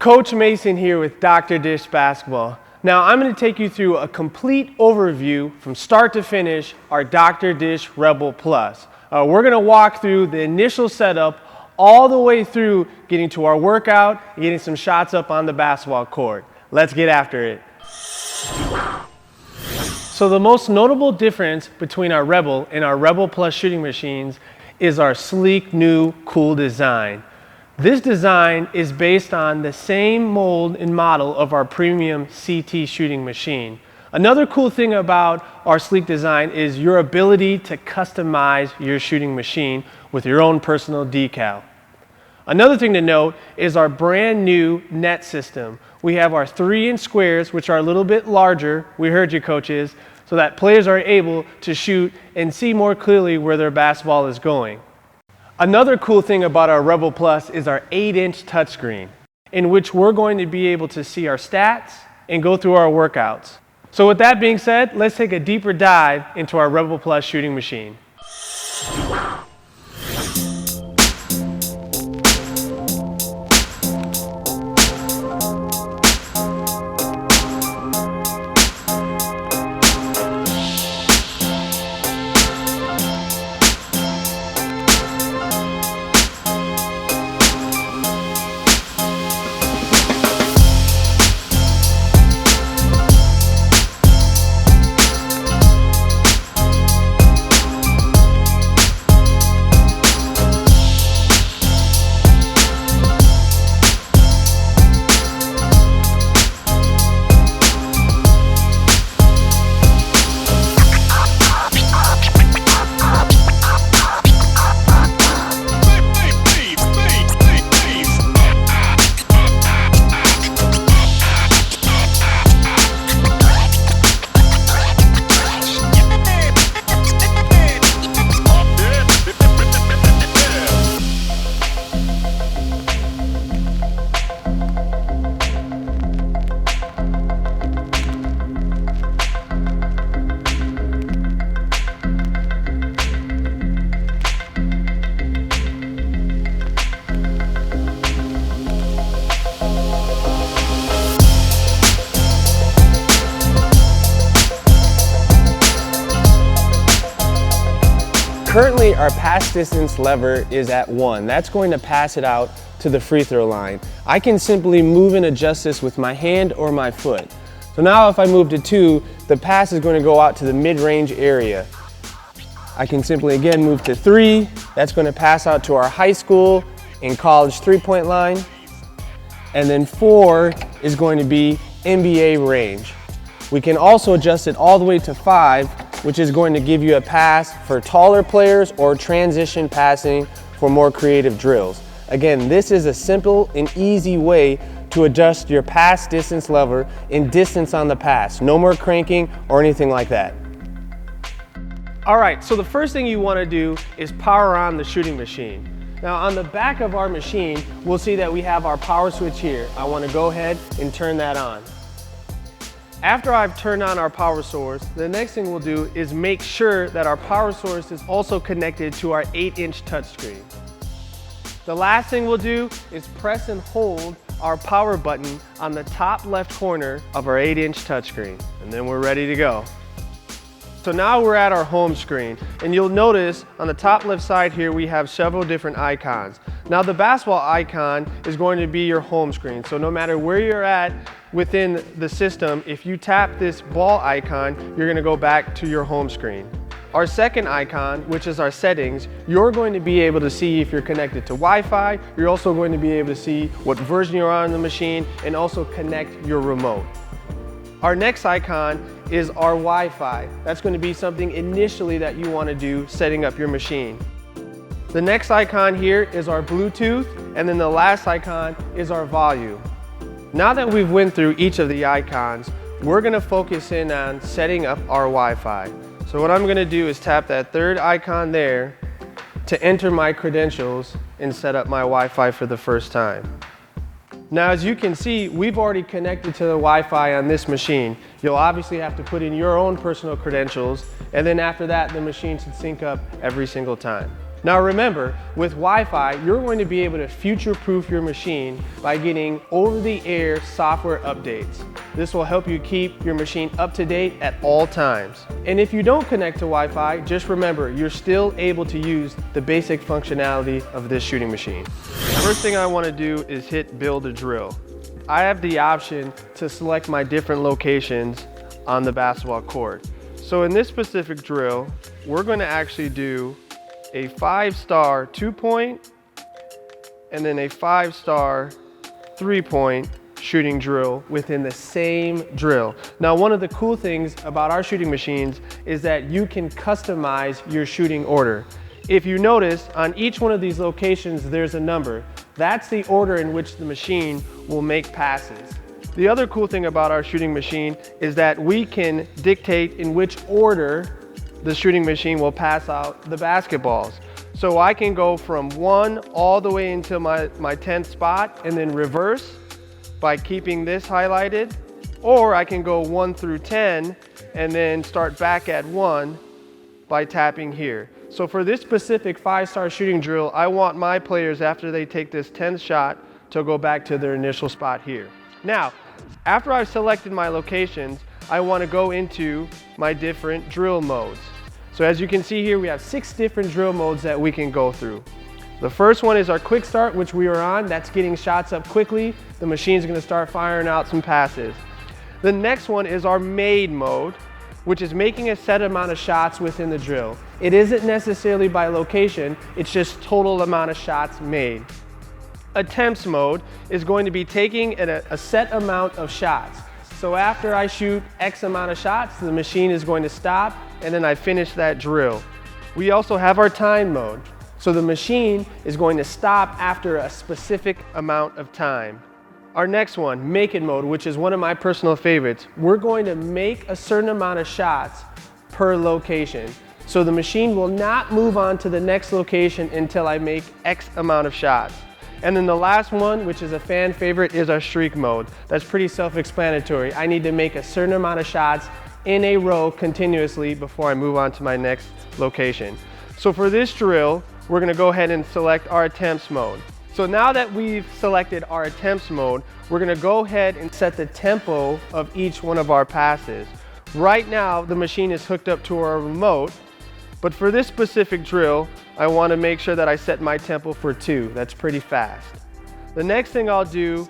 Coach Mason here with Dr. Dish Basketball. Now I'm going to take you through a complete overview from start to finish our Dr. Dish Rebel Plus. We're going to walk through the initial setup all the way through getting to our workout and getting some shots up on the basketball court. Let's get after it. So the most notable difference between our Rebel and our Rebel Plus shooting machines is our sleek, new, cool design. This design is based on the same mold and model of our premium CT shooting machine. Another cool thing about our sleek design is your ability to customize your shooting machine with your own personal decal. Another thing to note is our brand new net system. We have our 3-inch squares, which are a little bit larger, we heard you coaches, so that players are able to shoot and see more clearly where their basketball is going. Another cool thing about our Rebel Plus is our 8-inch touchscreen, in which we're going to be able to see our stats and go through our workouts. So with that being said, let's take a deeper dive into our Rebel Plus shooting machine. Currently, our pass distance lever is at 1. That's going to pass it out to the free throw line. I can simply move and adjust this with my hand or my foot. So now if I move to 2, the pass is going to go out to the mid-range area. I can simply again move to 3. That's going to pass out to our high school and college three-point line. And then 4 is going to be NBA range. We can also adjust it all the way to 5, which is going to give you a pass for taller players or transition passing for more creative drills. Again, this is a simple and easy way to adjust your pass distance lever and distance on the pass. No more cranking or anything like that. All right, so the first thing you want to do is power on the shooting machine. Now on the back of our machine, we'll see that we have our power switch here. I want to go ahead and turn that on. After I've turned on our power source, the next thing we'll do is make sure that our power source is also connected to our 8-inch touchscreen. The last thing we'll do is press and hold our power button on the top left corner of our 8-inch touchscreen, and then we're ready to go. So now we're at our home screen, and you'll notice on the top left side here we have several different icons. Now the basketball icon is going to be your home screen, so no matter where you're at within the system, if you tap this ball icon, you're going to go back to your home screen. Our second icon, which is our settings, you're going to be able to see if you're connected to Wi-Fi. You're also going to be able to see what version you're on the machine and also connect your remote. Our next icon is our Wi-Fi. That's going to be something initially that you want to do setting up your machine. The next icon here is our Bluetooth, and then the last icon is our volume. Now that we've went through each of the icons, we're going to focus in on setting up our Wi-Fi. So what I'm going to do is tap that third icon there to enter my credentials and set up my Wi-Fi for the first time. Now as you can see, we've already connected to the Wi-Fi on this machine. You'll obviously have to put in your own personal credentials, and then after that the machine should sync up every single time. Now remember, with Wi-Fi, you're going to be able to future-proof your machine by getting over-the-air software updates. This will help you keep your machine up to date at all times. And if you don't connect to Wi-Fi, just remember, you're still able to use the basic functionality of this shooting machine. First thing I want to do is hit build a drill. I have the option to select my different locations on the basketball court. So in this specific drill, we're going to actually do a 5-star 2-point and then a 5-star 3-point shooting drill within the same drill. Now, one of the cool things about our shooting machines is that you can customize your shooting order. If you notice, on each one of these locations, there's a number. That's the order in which the machine will make passes. The other cool thing about our shooting machine is that we can dictate in which order the shooting machine will pass out the basketballs. So I can go from 1 all the way into my 10th spot and then reverse by keeping this highlighted, or I can go 1 through 10 and then start back at 1 by tapping here. So for this specific 5-star shooting drill, I want my players, after they take this 10th shot, to go back to their initial spot here. Now, after I've selected my locations, I want to go into my different drill modes. So as you can see here, we have 6 different drill modes that we can go through. The first one is our quick start, which we are on. That's getting shots up quickly. The machine's going to start firing out some passes. The next one is our made mode, which is making a set amount of shots within the drill. It isn't necessarily by location, it's just total amount of shots made. Attempts mode is going to be taking a set amount of shots. So after I shoot X amount of shots, the machine is going to stop, and then I finish that drill. We also have our time mode. So the machine is going to stop after a specific amount of time. Our next one, make it mode, which is one of my personal favorites. We're going to make a certain amount of shots per location. So the machine will not move on to the next location until I make X amount of shots. And then the last one, which is a fan favorite, is our streak mode. That's pretty self-explanatory. I need to make a certain amount of shots in a row continuously before I move on to my next location. So for this drill, we're going to go ahead and select our attempts mode. So now that we've selected our attempts mode, we're going to go ahead and set the tempo of each one of our passes. Right now, the machine is hooked up to our remote, but for this specific drill, I want to make sure that I set my tempo for 2. That's pretty fast. The next thing I'll do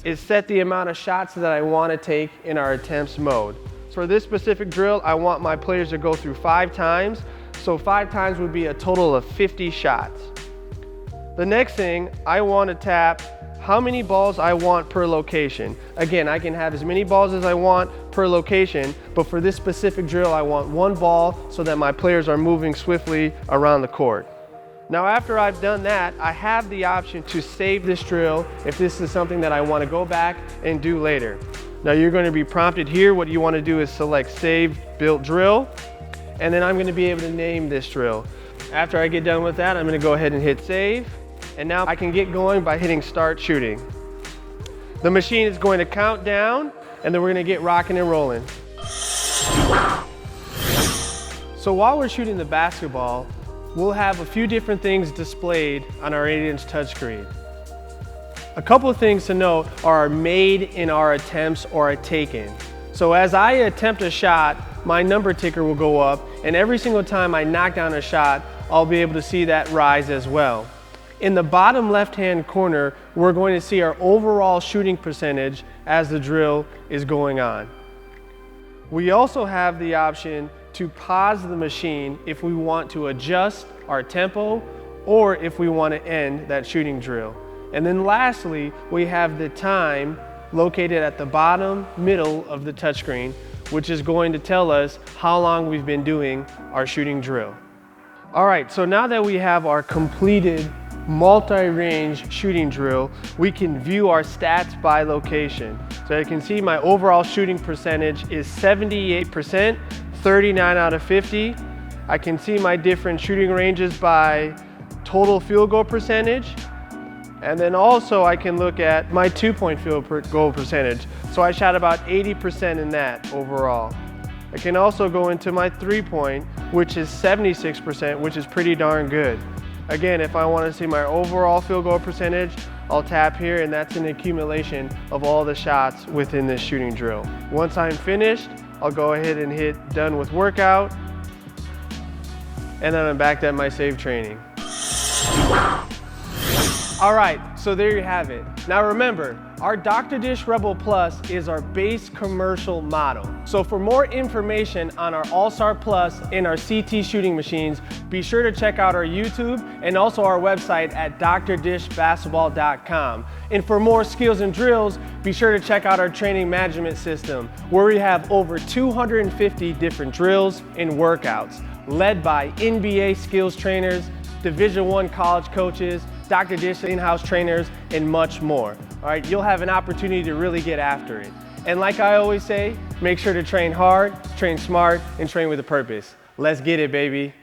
is set the amount of shots that I want to take in our attempts mode. For this specific drill, I want my players to go through 5 times. So 5 times would be a total of 50 shots. The next thing, I want to tap how many balls I want per location. Again, I can have as many balls as I want per location, but for this specific drill, I want 1 ball so that my players are moving swiftly around the court. Now, after I've done that, I have the option to save this drill if this is something that I want to go back and do later. Now, you're going to be prompted here. What you want to do is select Save Built Drill, and then I'm going to be able to name this drill. After I get done with that, I'm going to go ahead and hit save, and now I can get going by hitting start shooting. The machine is going to count down, and then we're going to get rocking and rolling. So while we're shooting the basketball, we'll have a few different things displayed on our 8-inch touchscreen. A couple of things to note are made in our attempts or a taken. So as I attempt a shot, my number ticker will go up, and every single time I knock down a shot, I'll be able to see that rise as well. In the bottom left-hand corner, we're going to see our overall shooting percentage as the drill is going on. We also have the option to pause the machine if we want to adjust our tempo or if we want to end that shooting drill. And then lastly, we have the time located at the bottom middle of the touchscreen, which is going to tell us how long we've been doing our shooting drill. All right, so now that we have our completed multi-range shooting drill, we can view our stats by location. So you can see my overall shooting percentage is 78%, 39 out of 50. I can see my different shooting ranges by total field goal percentage. And then also I can look at my 2-point field goal percentage. So I shot about 80% in that overall. I can also go into my 3-point, which is 76%, which is pretty darn good. Again, if I want to see my overall field goal percentage, I'll tap here, and that's an accumulation of all the shots within this shooting drill. Once I'm finished, I'll go ahead and hit done with workout, and then I'm back at my save training. All right, so there you have it. Now remember, our Dr. Dish Rebel Plus is our base commercial model. So for more information on our All-Star Plus and our CT shooting machines, be sure to check out our YouTube and also our website at drdishbasketball.com. And for more skills and drills, be sure to check out our training management system, where we have over 250 different drills and workouts, led by NBA skills trainers, Division I college coaches, Dr. Dish in-house trainers, and much more. All right, you'll have an opportunity to really get after it. And like I always say, make sure to train hard, train smart, and train with a purpose. Let's get it, baby.